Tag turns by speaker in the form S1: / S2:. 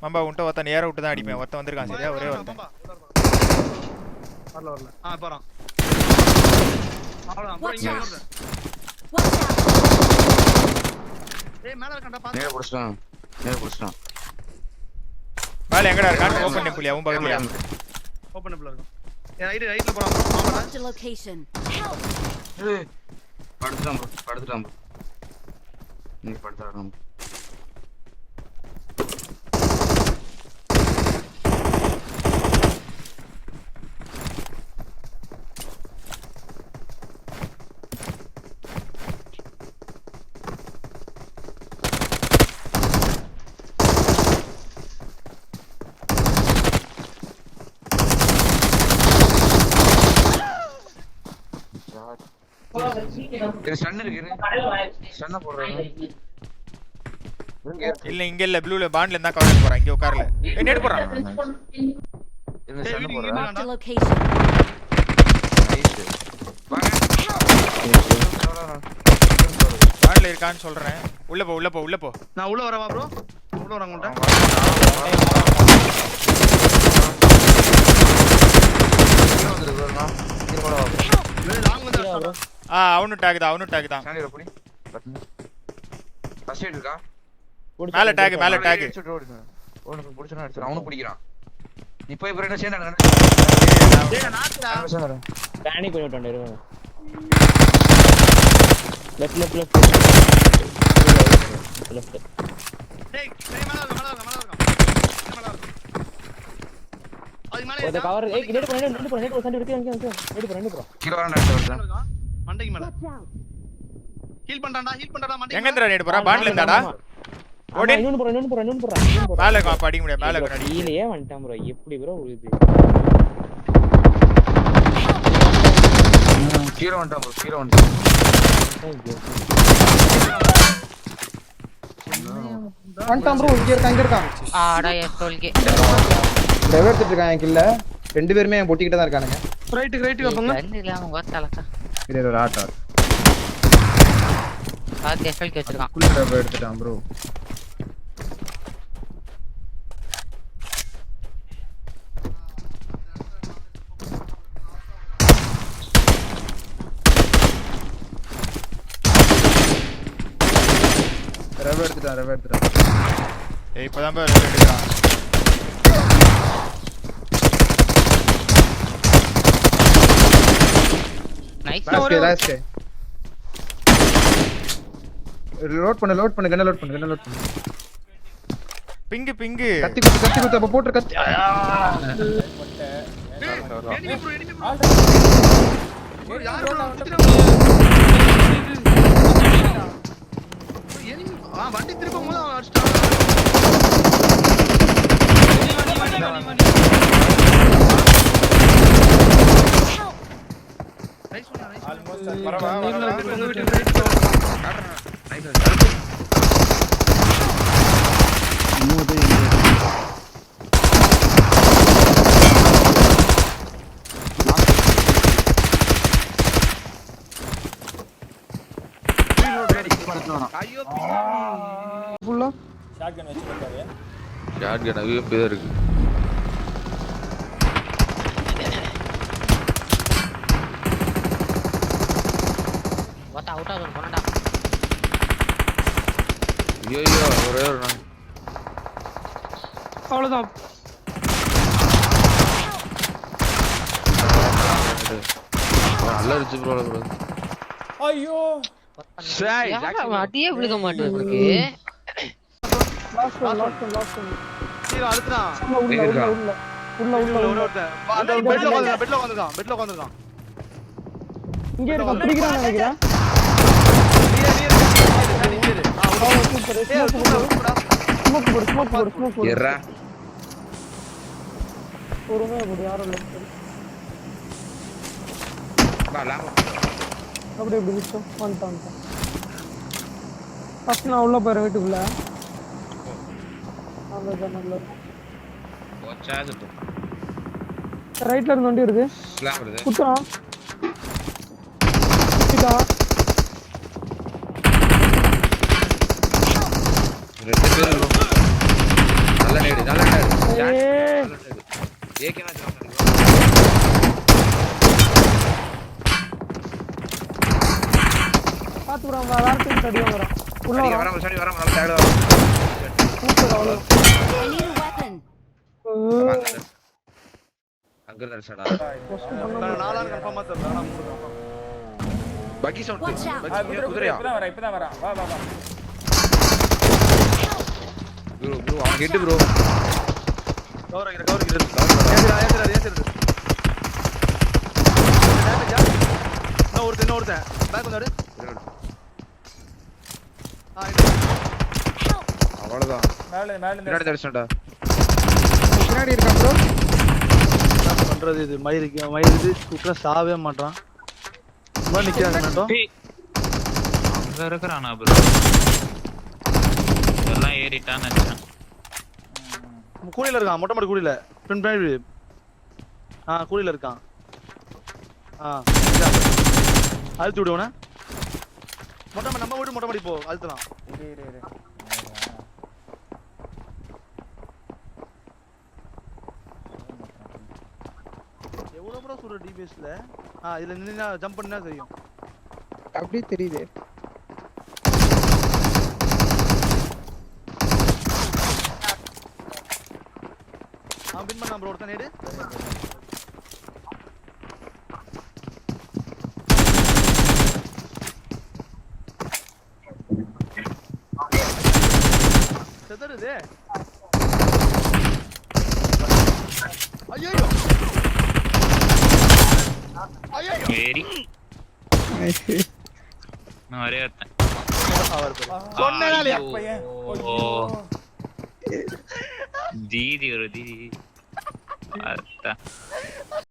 S1: மம்பா உன்ட்ட ஒருத்தன் நேரா விட்டு தான் அடிப்பேன். ஒருத்தன் வந்திருக்கான் சரியா, ஒரே ஒருத்தன்.
S2: வரல போறான். அவ்வளவுதான்
S3: Watch
S2: இங்க
S3: out.
S2: வருது.
S3: Watch out.
S2: டேய் மேல இருக்கடா பாத்து.
S4: நேரா புடிச்சான்.
S1: மேல எங்கடா இருக்கான்? ஓபன் டெம்பிள் அவன் பக்கத்துலயா?
S2: ஓபன் டெம்பிள் இருக்கும். ரைட்ல போறான்.
S3: Marked a location. Help.
S4: ஏய் படுத்துட்டான் ப்ரோ. நீ படுத்துறான். இது ஸ்டன் இருக்கு. ஸ்டன் போடுறாங்க.
S1: இல்ல இங்க இல்ல ப்ளூல பாண்ட்ல இருந்தா கவர் போறான். இங்க உட்காரல. ஏய் நேட் போறான்.
S4: இந்த ஸ்டன் போடுறாங்க.
S3: Marked a location.
S1: பாண்ட்ல இருக்கான்னு சொல்றேன். உள்ள போ.
S2: நான் உள்ள வரவா ப்ரோ? உள்ள வரங்கடா. லாங் வந்து
S1: அவனு டாக் தான்.
S4: சாண்டில புடி. ஃபர்ஸ்ட் எய்ட் இருக்கா?
S1: மேல டாக்.
S4: ஓடுங்க புடிச்சனா அடிச்சு அவனு பிடிக்கிறான். நீ போய் பிரேட சேந்தாங்க.
S2: டேய் நாக்குடா.
S5: பேனி பண்ணி விட்டானே இருங்க. லெஃப்ட்
S2: டேய் மேல இருக்க. அது மேல
S5: ஓட கவர் ஏய் நேட் பண்ணு சண்டி எடுத்து அங்க நேட் பண்ணு
S4: கீழ வரணும் எடுத்து வரேன்.
S2: மண்டைக்கு மேல ஹீல் பண்றான்டா மண்டைக்கு.
S1: எங்க இருந்து நேட் போறா? பாண்ட்ல இருந்தாடா. ஓடு.
S5: இன்னொன்னு போறேன்
S1: மேல கா அடிக்க முடியாது. மேல கண்ணாடி.
S5: கீழயே வந்துட்டான் ப்ரோ. எப்படி ப்ரோ இது?
S4: கீழ வந்துட்டான்.
S6: வந்துட்டான் ப்ரோ. இங்க இருக்கான்.
S7: ஆடா எஸ்டோல்கே
S6: டிரைவர் எடுத்துட்டு இருக்கான் கில்ல. ரெண்டு பேருமே பொட்டிக்கிட்ட தான் இருக்கானுங்க.
S2: ரைட் வைப்பங்க.
S7: ரெண்டு இல்லாம கோத்தாலக்கா
S6: இது ஒரு ஆட்டா.
S7: பாத்து எஸ்டோல்கே வச்சிருக்கான்.
S6: குள்ள டிரைவர் எடுத்துட்டான் ப்ரோ. டிரைவர் எடுத்துட்டான்.
S1: ஏய் இப்பதான் பா எடுக்கறான்.
S7: நைஸ்
S6: லாஸ்ட் லோட் பண்ணு கண்ண லோட் பண்ணு.
S1: பிங்கு
S6: கத்தி குத்து அப்ப போட்டு கத்தி.
S2: Enemy bro. யார் ப்ரோ? எனிமி வண்டி திருப்பும் போது அவன் அடிச்சான். நைஸ்
S1: வரவா.
S2: ஐயோ
S6: ஃபுல்லா
S1: ஷாட்கன் வச்சிருக்காரு.
S4: ஷாட்கன் UMP தான் இருக்கு.
S7: வாட் அவுட் ஆஃப் போனடா.
S4: ஐயோ ஒரே ஒரு நான்
S2: அவ்வளவுதான்.
S4: நல்லா இருந்துச்சு ப்ரோ.
S1: ஐயோ
S7: அடியே விழுக மாட்டேங்குது.
S6: லாஸ்ட்
S2: சீரோ அழுத்துறான்.
S6: உள்ள
S2: ஒருத்தன் அந்த பெட்ல உட்கார்ந்திருக்கான்.
S6: இங்க இருக்கான். பிடிக்கிறான் நினைக்கிறேன். ஸ்மோக் போடு.
S4: ஏறா
S6: பொறுமையா போடு. யாரும் இல்ல.
S4: வாலாம்.
S6: அப்படியே இப்படி விட்டோம். வந்துட்டான். ஃபர்ஸ்ட் நான் உள்ள போறேன் வீட்டுக்குள்ள. அந்த ஜன்னல்ல.
S4: போச்சாது போ.
S6: ரைட்ல இருந்து வண்டி வருது.
S4: ஸ்லாப் வருது.
S6: குத்துறான். இதா.
S4: ரெண்டு பேர் நல்ல நேடு. ஏகேனா ஜாம் இருக்கு.
S5: பாத்து வரான் வேற டீம் அடி வரான் உள்ள
S4: அடிக்க
S5: வரான்
S4: வராம சரி வராம நம்ம டேக்ல வராம.
S5: சூப்பர் அவ்வளவு
S3: I need a weapon.
S4: அங்க நர்சடா.
S2: நாலாறு கன்ஃபார்மா தெரியல ஆனா மூணு confirm.
S4: பக்கி சவுண்ட்.
S3: Watch out.
S4: பக்கி குதிரையா?
S1: இப்பதான் வரேன் வா வா வா
S4: ப்ரோ அவன் ஹெட் ப்ரோ.
S2: கவர் ஏத்துறா ஏத்துறா. டேமேஜ் இன்னொருத்தன் பேக் வந்தாரு.
S3: Help.
S4: அவ்வளவுதான்.
S1: மேல
S4: பின்னாடி தடிச்சடா.
S6: பின்னாடி இருக்கான் ப்ரோ.
S2: என்ன பண்றது இது மயிருக்கு சுற்ற சாவே மாட்டான். சும்மா நிக்கிறாங்க நட்டோ.
S8: அங்க இருக்கறானா ப்ரோ எல்லாம் ஏறிட்டான்னு நினைச்சேன்
S2: கூலில இருக்கான் மொட்டை மாடி கூலில பின்னாடி கூலில இருக்கான். அழுத்தி விடுவன நம்ம வீடு மொட்டை மாடி போ அழுத்தலாம். எவ்வளவு ப்ரோ சொல்ற டிபிஎஸ்ல இதுல நின்னா ஜம்ப் பண்ணா தெரியும்.
S6: அப்படி தெரியுது.
S2: பின் பண்ணா ப்ரோ ஒருத்தன் நேடு. செதறுதே. ஐயோ
S8: ஏறி நான் ஒரே ஒருத்தன்
S2: சொன்னேனாலே
S8: ஓ தீதி ஒரு தீதி அதான்